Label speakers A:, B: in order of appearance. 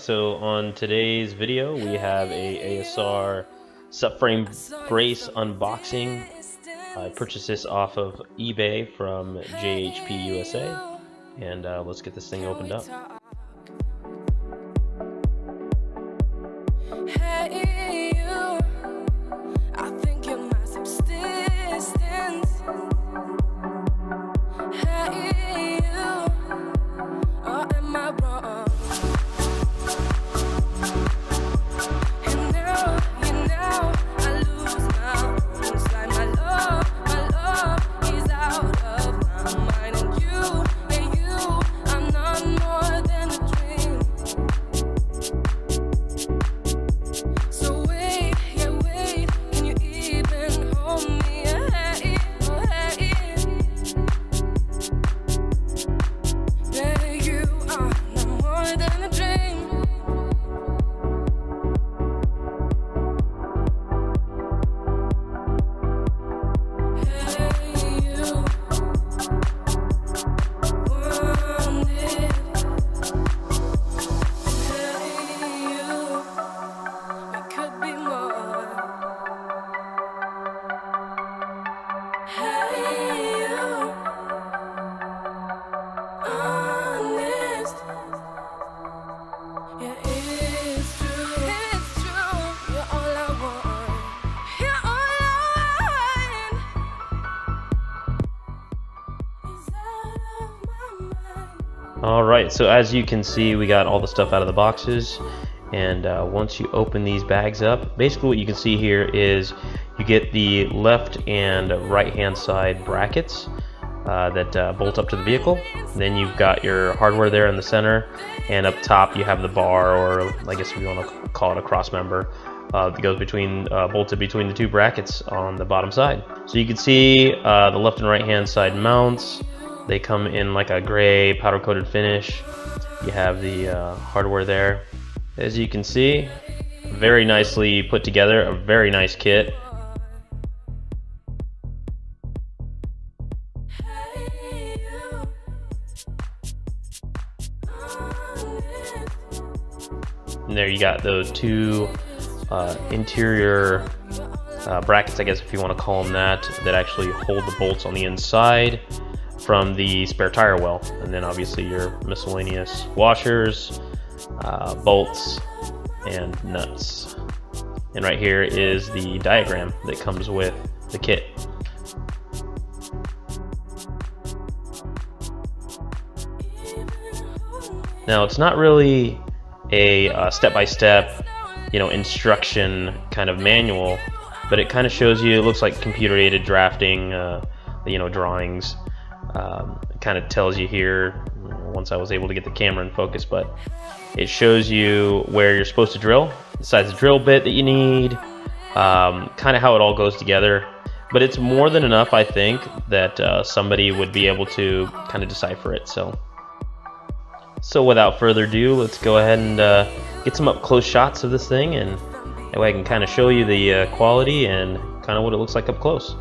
A: so on today's video we have a ASR subframe brace unboxing. I purchased this off of eBay from JHPUSA, and let's get this thing opened up.
B: Hey, you, I think you're my subsistence. Hey, you, or am I wrong? And now, I lose my own sight. My love is out of my mind. And you, I'm not more than a dream. So wait, can you even hold me? Hey, oh hey. Baby, you are no more than a dream. Hey, you want it. Hey, you, it could be more. Hey, you, honest. Yeah, it's true. It's true. You're all I want. You're all I want. Is out of my mind.
A: Alright, so as you can see, we got all the stuff out of the boxes, and once you open these bags up, basically what you can see here is you get the left and right hand side brackets that bolt up to the vehicle. Then you've got your hardware there in the center, and up top you have the bar, or I guess if you want to call it a cross member, that goes between bolted between the two brackets on the bottom side. So you can see the left and right hand side mounts. They come in like a gray powder coated finish. You have the hardware there. As you can see, very nicely put together, a very nice kit.
B: Hey, you, honest.
A: And there you got those two interior brackets, I guess if you want to call them that actually hold the bolts on the inside from the spare tire well. And then obviously your miscellaneous washers, bolts, and nuts. And right here is the diagram that comes with the kit. Now it's not really a step-by-step, instruction kind of manual, but it kind of shows you. It looks like computer-aided drafting, drawings. It kind of tells you here. Once I was able to get the camera in focus, but it shows you where you're supposed to drill, the size of drill bit that you need, kind of how it all goes together. But it's more than enough, I think, that somebody would be able to kind of decipher it. So without further ado, let's go ahead and get some up close shots of this thing, and that way I can kind of show you the quality and kind of what it looks like up close.